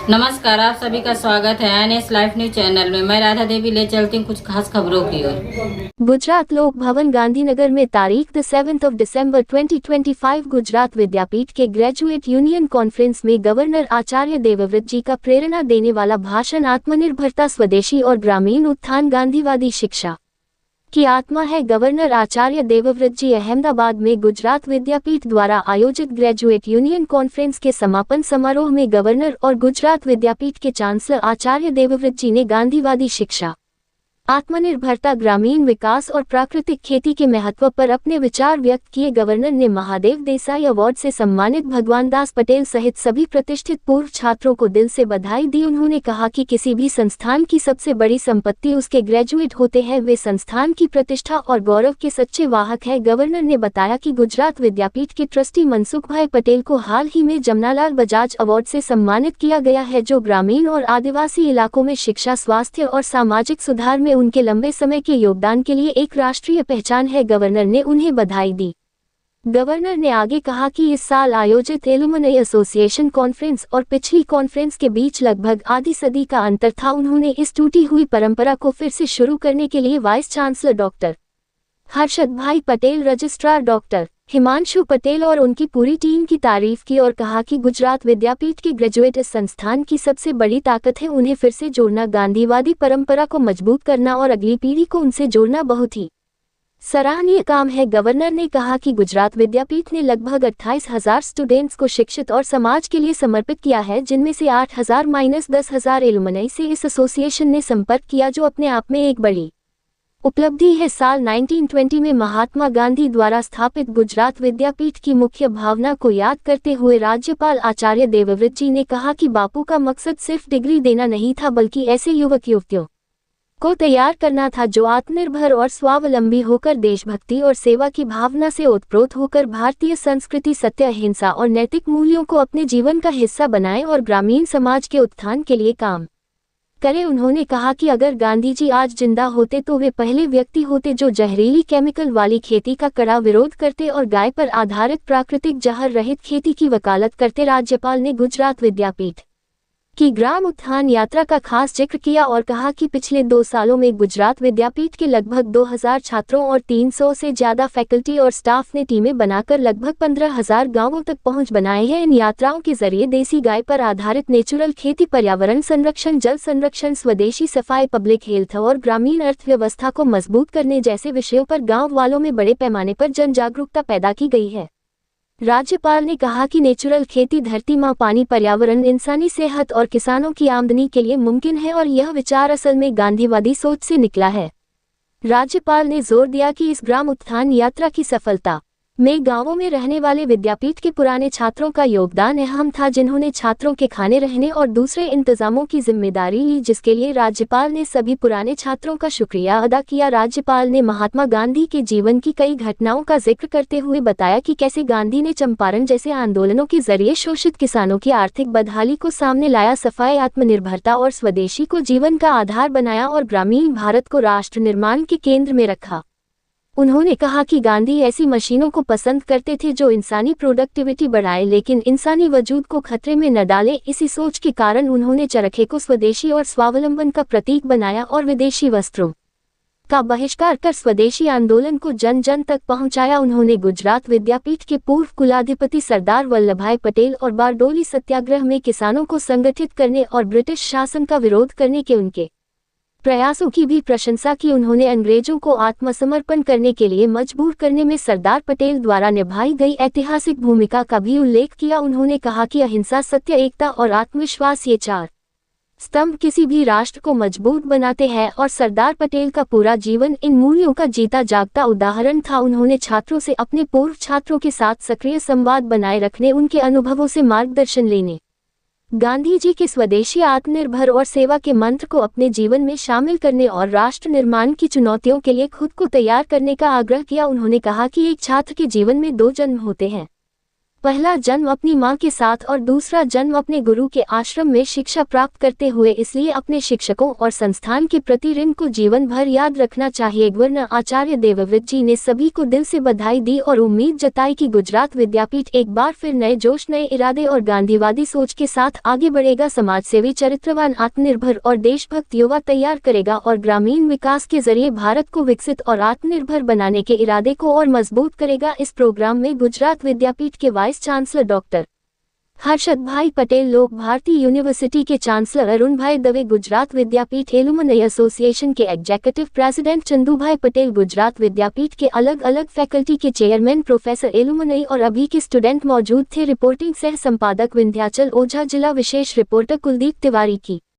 नमस्कार, आप सभी का स्वागत है एनएस लाइफ न्यूज चैनल में। मैं राधा देवी ले चलती हूँ कुछ खास खबरों की ओर। गुजरात लोक भवन गांधीनगर में तारीख 7 दिसंबर 2025 गुजरात विद्यापीठ के ग्रेजुएट यूनियन कॉन्फ्रेंस में गवर्नर आचार्य देवव्रत जी का प्रेरणा देने वाला भाषण आत्मनिर्भरता, स्वदेशी और ग्रामीण उत्थान, गांधीवादी शिक्षा की आत्मा है। गवर्नर आचार्य देवव्रत जी अहमदाबाद में गुजरात विद्यापीठ द्वारा आयोजित ग्रेजुएट यूनियन कॉन्फ्रेंस के समापन समारोह में गवर्नर और गुजरात विद्यापीठ के चांसलर आचार्य देवव्रत जी ने गांधीवादी शिक्षा, आत्मनिर्भरता, ग्रामीण विकास और प्राकृतिक खेती के महत्व पर अपने विचार व्यक्त किए। गवर्नर ने महादेव देसाई अवार्ड से सम्मानित भगवान दास पटेल सहित सभी प्रतिष्ठित पूर्व छात्रों को दिल से बधाई दी। उन्होंने कहा कि किसी भी संस्थान की सबसे बड़ी संपत्ति उसके ग्रेजुएट होते हैं, वे संस्थान की प्रतिष्ठा और गौरव के सच्चे वाहक हैं। गवर्नर ने बताया कि गुजरात विद्यापीठ के ट्रस्टी मनसुख भाई पटेल को हाल ही में जमनालाल बजाज अवार्ड से सम्मानित किया गया है, जो ग्रामीण और आदिवासी इलाकों में शिक्षा, स्वास्थ्य और सामाजिक सुधार में उनके लंबे समय के योगदान के लिए एक राष्ट्रीय पहचान है। गवर्नर ने उन्हें बधाई दी। गवर्नर ने आगे कहा कि इस साल आयोजित एलुमनी एसोसिएशन कॉन्फ्रेंस और पिछली कॉन्फ्रेंस के बीच लगभग आधी सदी का अंतर था। उन्होंने इस टूटी हुई परंपरा को फिर से शुरू करने के लिए वाइस चांसलर डॉक्टर हर्षद भाई पटेल, रजिस्ट्रार डॉक्टर हिमांशु पटेल और उनकी पूरी टीम की तारीफ की और कहा कि गुजरात विद्यापीठ के ग्रेजुएट इस संस्थान की सबसे बड़ी ताकत है। उन्हें फिर से जोड़ना, गांधीवादी परंपरा को मजबूत करना और अगली पीढ़ी को उनसे जोड़ना बहुत ही सराहनीय काम है। गवर्नर ने कहा कि गुजरात विद्यापीठ ने लगभग 28,000 स्टूडेंट्स को शिक्षित और समाज के लिए समर्पित किया है, जिनमें से 8,000-10,000 एलुमनी से इस एसोसिएशन ने संपर्क किया, जो अपने आप में एक बड़ी उपलब्धि है। साल 1920 में महात्मा गांधी द्वारा स्थापित गुजरात विद्यापीठ की मुख्य भावना को याद करते हुए राज्यपाल आचार्य देवव्रत जी ने कहा कि बापू का मकसद सिर्फ डिग्री देना नहीं था, बल्कि ऐसे युवक युवतियों को तैयार करना था जो आत्मनिर्भर और स्वावलंबी होकर देशभक्ति और सेवा की भावना से ओतप्रोत होकर भारतीय संस्कृति, सत्य, अहिंसा और नैतिक मूल्यों को अपने जीवन का हिस्सा बनाएं और ग्रामीण समाज के उत्थान के लिए काम करें। उन्होंने कहा कि अगर गांधी जी आज जिंदा होते तो वे पहले व्यक्ति होते जो जहरीली केमिकल वाली खेती का कड़ा विरोध करते और गाय पर आधारित प्राकृतिक जहर रहित खेती की वकालत करते। राज्यपाल ने गुजरात विद्यापीठ की ग्राम उत्थान यात्रा का खास जिक्र किया और कहा कि पिछले 2 सालों में गुजरात विद्यापीठ के लगभग 2,000 छात्रों और 300 से ज्यादा फैकल्टी और स्टाफ ने टीमें बनाकर लगभग 15,000 गांवों तक पहुंच बनाए हैं। इन यात्राओं के जरिए देसी गाय पर आधारित नेचुरल खेती, पर्यावरण संरक्षण, जल संरक्षण, स्वदेशी सफाई, पब्लिक हेल्थ और ग्रामीण अर्थव्यवस्था को मजबूत करने जैसे विषयों पर गाँव वालों में बड़े पैमाने पर जन जागरूकता पैदा की गई है। राज्यपाल ने कहा कि नेचुरल खेती धरती माँ, पानी, पर्यावरण, इंसानी सेहत और किसानों की आमदनी के लिए मुमकिन है और यह विचार असल में गांधीवादी सोच से निकला है। राज्यपाल ने जोर दिया कि इस ग्राम उत्थान यात्रा की सफलता में गांवों में रहने वाले विद्यापीठ के पुराने छात्रों का योगदान अहम था, जिन्होंने छात्रों के खाने, रहने और दूसरे इंतजामों की जिम्मेदारी ली, जिसके लिए राज्यपाल ने सभी पुराने छात्रों का शुक्रिया अदा किया। राज्यपाल ने महात्मा गांधी के जीवन की कई घटनाओं का जिक्र करते हुए बताया कि कैसे गांधी ने चंपारण जैसे आंदोलनों के जरिए शोषित किसानों की आर्थिक बदहाली को सामने लाया, सफाई, आत्मनिर्भरता और स्वदेशी को जीवन का आधार बनाया और ग्रामीण भारत को राष्ट्र निर्माण के केंद्र में रखा। उन्होंने कहा कि गांधी ऐसी मशीनों को पसंद करते थे जो इंसानी प्रोडक्टिविटी बढ़ाए लेकिन इंसानी वजूद को खतरे में न डाले। इसी सोच के कारण उन्होंने चरखे को स्वदेशी और स्वावलंबन का प्रतीक बनाया और विदेशी वस्त्रों का बहिष्कार कर स्वदेशी आंदोलन को जन जन तक पहुंचाया। उन्होंने गुजरात विद्यापीठ के पूर्व कुलाधिपति सरदार वल्लभभाई पटेल और बारडोली सत्याग्रह में किसानों को संगठित करने और ब्रिटिश शासन का विरोध करने के उनके प्रयासों की भी प्रशंसा की। उन्होंने अंग्रेजों को आत्मसमर्पण करने के लिए मजबूर करने में सरदार पटेल द्वारा निभाई गई ऐतिहासिक भूमिका का भी उल्लेख किया। उन्होंने कहा कि अहिंसा, सत्य, एकता और आत्मविश्वास, ये 4 स्तंभ किसी भी राष्ट्र को मजबूत बनाते हैं और सरदार पटेल का पूरा जीवन इन मूल्यों का जीता जागता उदाहरण था। उन्होंने छात्रों से अपने पूर्व छात्रों के साथ सक्रिय संवाद बनाए रखने, उनके अनुभवों से मार्गदर्शन लेने, गांधी जी के स्वदेशी, आत्मनिर्भर और सेवा के मंत्र को अपने जीवन में शामिल करने और राष्ट्र निर्माण की चुनौतियों के लिए खुद को तैयार करने का आग्रह किया। उन्होंने कहा कि एक छात्र के जीवन में 2 जन्म होते हैं, पहला जन्म अपनी मां के साथ और दूसरा जन्म अपने गुरु के आश्रम में शिक्षा प्राप्त करते हुए, इसलिए अपने शिक्षकों और संस्थान के प्रति ऋण को जीवन भर याद रखना चाहिए। गवर्नर आचार्य देवव्रत जी ने सभी को दिल से बधाई दी और उम्मीद जताई कि गुजरात विद्यापीठ एक बार फिर नए जोश, नए इरादे और गांधीवादी सोच के साथ आगे बढ़ेगा। समाजसेवी, चरित्रवान, आत्मनिर्भर और देशभक्त युवा तैयार करेगा और ग्रामीण विकास के जरिए भारत को विकसित और आत्मनिर्भर बनाने के इरादे को और मजबूत करेगा। इस प्रोग्राम में गुजरात विद्यापीठ के वाइस चांसलर डॉक्टर हर्षद भाई पटेल, लोक भारती यूनिवर्सिटी के चांसलर अरुण भाई दवे, गुजरात विद्यापीठ एलुमनी एसोसिएशन के एग्जीक्यूटिव प्रेसिडेंट चंदू भाई पटेल, गुजरात विद्यापीठ के अलग अलग फैकल्टी के चेयरमैन, प्रोफेसर एलुमनी और अभी के स्टूडेंट मौजूद थे। रिपोर्टिंग सह संपादक विंध्याचल ओझा, जिला विशेष रिपोर्टर कुलदीप तिवारी की।